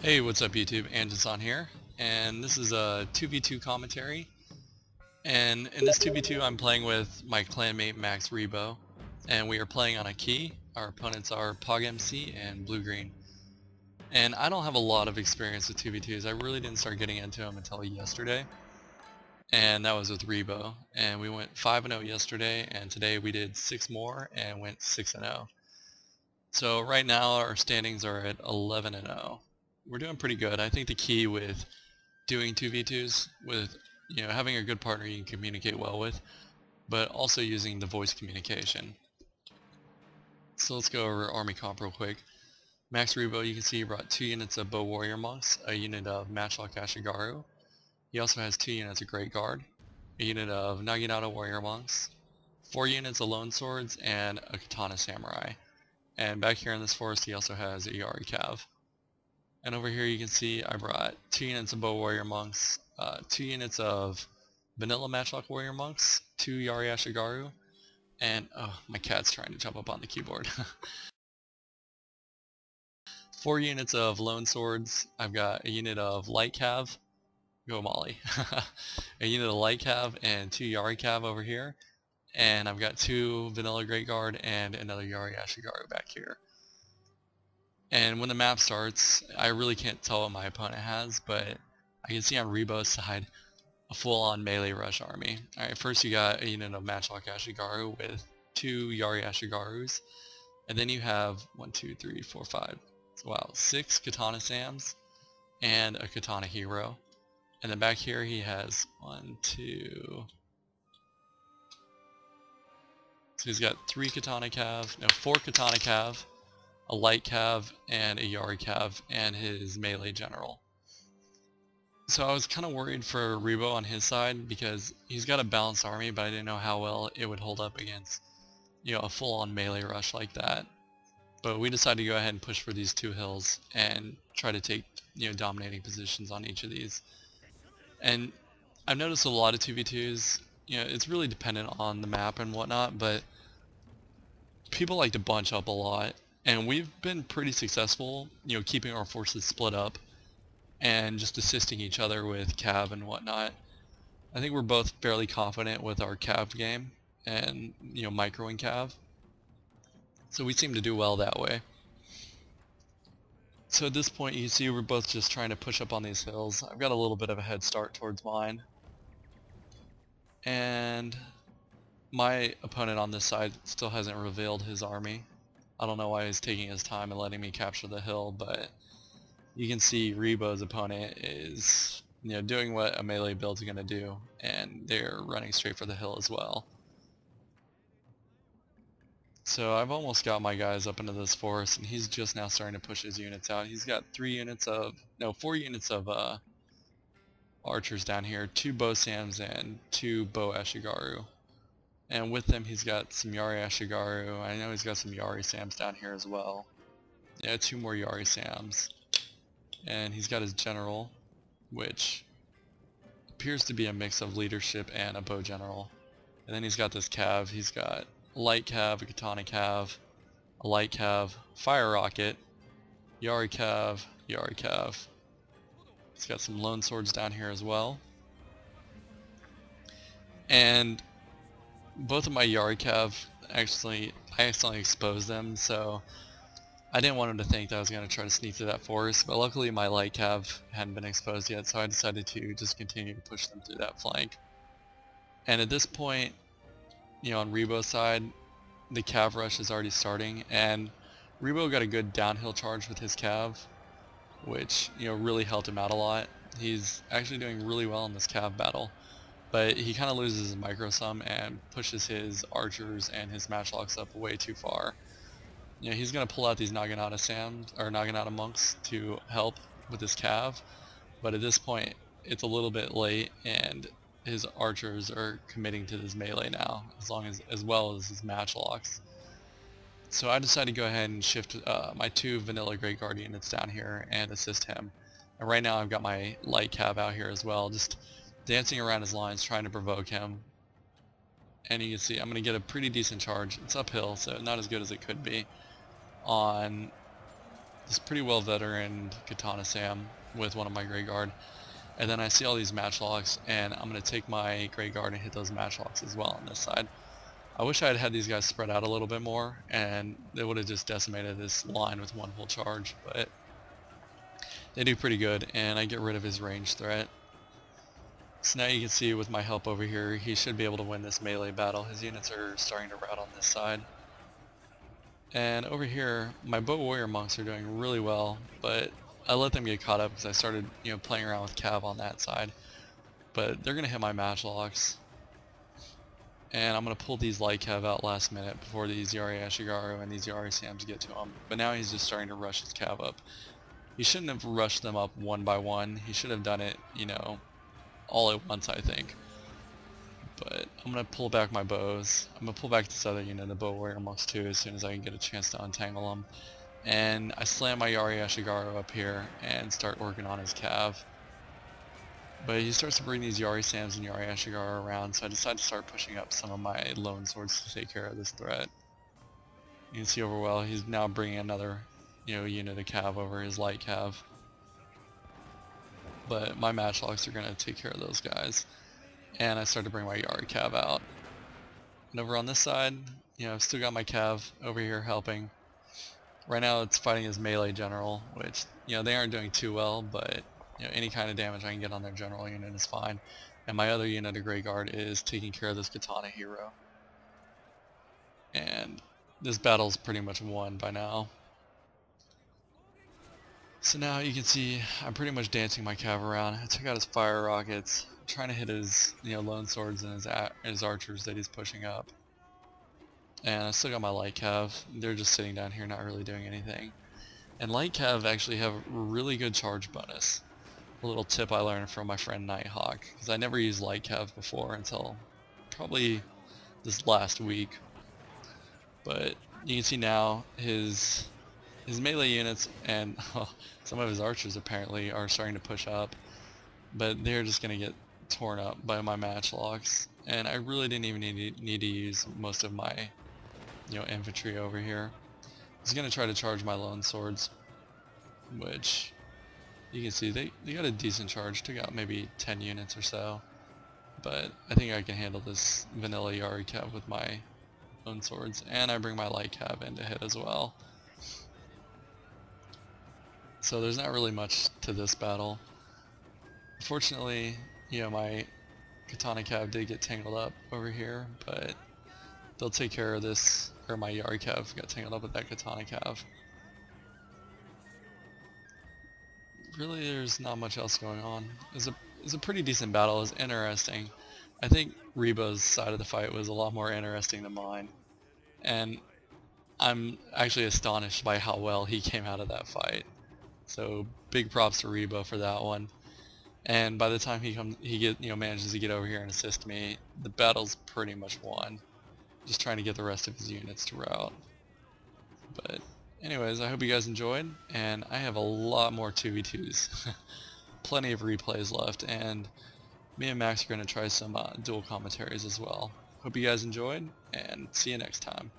Hey, what's up YouTube? Anderson here, and this is a 2v2 commentary. And in this 2v2 I'm playing with my clanmate Max Rebo, and we are playing on a key. Our opponents are PogMC and Blue Green. And I don't have a lot of experience with 2v2s. I really didn't start getting into them until yesterday, and that was with Rebo. And we went 5-0 yesterday, and today we did 6 more and went 6-0. So right now our standings are at 11-0. We're doing pretty good. I think the key with doing 2v2s, with having a good partner you can communicate well with, but also using the voice communication. So let's go over army comp real quick. Max Rebo, you can see he brought 2 units of Bow Warrior Monks, a unit of Matchlock Ashigaru. He also has 2 units of Great Guard, a unit of Naginata Warrior Monks, 4 units of Lone Swords, and a Katana Samurai. And back here in this forest he also has a Yari Cav. And over here you can see I brought 2 units of Bow Warrior Monks, 2 units of Vanilla Matchlock Warrior Monks, 2 Yari Ashigaru, and oh, my cat's trying to jump up on the keyboard. 4 units of Lone Swords. I've got a unit of Light Cav, go Molly, a unit of Light Cav and 2 Yari Cav over here, and I've got 2 Vanilla Great Guard and another Yari Ashigaru back here. And when the map starts, I really can't tell what my opponent has, but I can see on Rebo's side a full-on melee rush army. Alright, first you got a unit of Matchlock Ashigaru with 2 Yari Ashigarus, and then you have 1, 2, 3, 4, 5, wow, 6 Katana Sams and a Katana Hero. And then back here he has 1, 2... So he's got 4 Katana Cav, a Light Cav, and a Yari Cav, and his melee general. So I was kind of worried for Rebo on his side because he's got a balanced army, but I didn't know how well it would hold up against a full-on melee rush like that. But we decided to go ahead and push for these 2 hills and try to take dominating positions on each of these. And I've noticed a lot of 2v2s, it's really dependent on the map and whatnot, but people like to bunch up a lot. And we've been pretty successful, keeping our forces split up and just assisting each other with cav and whatnot. I think we're both fairly confident with our cav game and, microing cav. So we seem to do well that way. So at this point you see we're both just trying to push up on these hills. I've got a little bit of a head start towards mine. And my opponent on this side still hasn't revealed his army. I don't know why he's taking his time and letting me capture the hill, but you can see Rebo's opponent is doing what a melee build's gonna do, and they're running straight for the hill as well. So I've almost got my guys up into this forest, and he's just now starting to push his units out. He's got 4 units of archers down here, 2 Bow Sams and 2 Bow Ashigaru. And with them he's got some Yari Ashigaru. I know he's got some Yari Sams down here as well. Yeah, 2 more Yari Sams. And he's got his general, which appears to be a mix of leadership and a bow general. And then he's got this cav. He's got a Light Cav, a Katana Cav, a Light Cav, Fire Rocket, Yari Cav, Yari Cav. He's got some Lone Swords down here as well. And both of my Yari Cav, I accidentally exposed them, so I didn't want him to think that I was going to try to sneak through that forest, but luckily my Light Cav hadn't been exposed yet, so I decided to just continue to push them through that flank. And at this point, on Rebo's side, the Cav rush is already starting, and Rebo got a good downhill charge with his Cav, which really helped him out a lot. He's actually doing really well in this Cav battle. But he kind of loses his micro sum and pushes his archers and his matchlocks up way too far. He's going to pull out these Naginata Sams, or Naginata Monks, to help with his cav, but at this point it's a little bit late and his archers are committing to this melee now, as well as his matchlocks. So I decided to go ahead and shift my 2 vanilla Great Guard units down here and assist him. And right now I've got my light cav out here as well, just dancing around his lines trying to provoke him. And you can see I'm going to get a pretty decent charge. It's uphill, so not as good as it could be, on this pretty well veteran Katana Sam with one of my Grey Guard. And then I see all these matchlocks, and I'm going to take my Grey Guard and hit those matchlocks as well on this side. I wish I had had these guys spread out a little bit more, and they would have just decimated this line with one full charge, but they do pretty good, and I get rid of his range threat. So now you can see with my help over here, he should be able to win this melee battle. His units are starting to rout on this side. And over here, my bow warrior monks are doing really well, but I let them get caught up because I started, playing around with cav on that side. But they're going to hit my matchlocks. And I'm going to pull these light cav out last minute before these Yari Ashigaru and these Yari Sams get to him. But now he's just starting to rush his cav up. He shouldn't have rushed them up one by one. He should have done it, all at once, I think. But I'm going to pull back my bows. I'm going to pull back this other unit, the bow warrior monks too, as soon as I can get a chance to untangle them. And I slam my Yari Ashigaru up here and start working on his cav. But he starts to bring these Yari Sams and Yari Ashigaru around, so I decide to start pushing up some of my lone swords to take care of this threat. You can see over well, he's now bringing another, unit of cav over his light cav. But my matchlocks are going to take care of those guys. And I start to bring my Yari cav out. And over on this side, I've still got my cav over here helping. Right now it's fighting his melee general, which, they aren't doing too well, but any kind of damage I can get on their general unit is fine. And my other unit of Grey Guard is taking care of this Katana hero. And this battle's pretty much won by now. So now you can see I'm pretty much dancing my cav around. I took out his fire rockets, trying to hit his lone swords and his archers that he's pushing up. And I still got my light cav. They're just sitting down here not really doing anything. And light cav actually have a really good charge bonus. A little tip I learned from my friend Nighthawk, because I never used light cav before until probably this last week. But you can see now his melee units and some of his archers apparently are starting to push up, but they're just going to get torn up by my matchlocks, and I really didn't even need to use most of my infantry over here. I was going to try to charge my lone swords, which you can see they got a decent charge, took out maybe 10 units or so, but I think I can handle this vanilla Yari cav with my lone swords, and I bring my light cav in to hit as well. So there's not really much to this battle. Fortunately, my Katana cav did get tangled up over here, but they'll take care of this, or my Yari cav got tangled up with that Katana cav. Really, there's not much else going on. It was a pretty decent battle. It was interesting. I think Rebo's side of the fight was a lot more interesting than mine, and I'm actually astonished by how well he came out of that fight. So big props to Rebo for that one. And by the time he manages to get over here and assist me, the battle's pretty much won. Just trying to get the rest of his units to rout. But anyways, I hope you guys enjoyed, and I have a lot more 2v2s. Plenty of replays left, and me and Max are going to try some dual commentaries as well. Hope you guys enjoyed, and see you next time.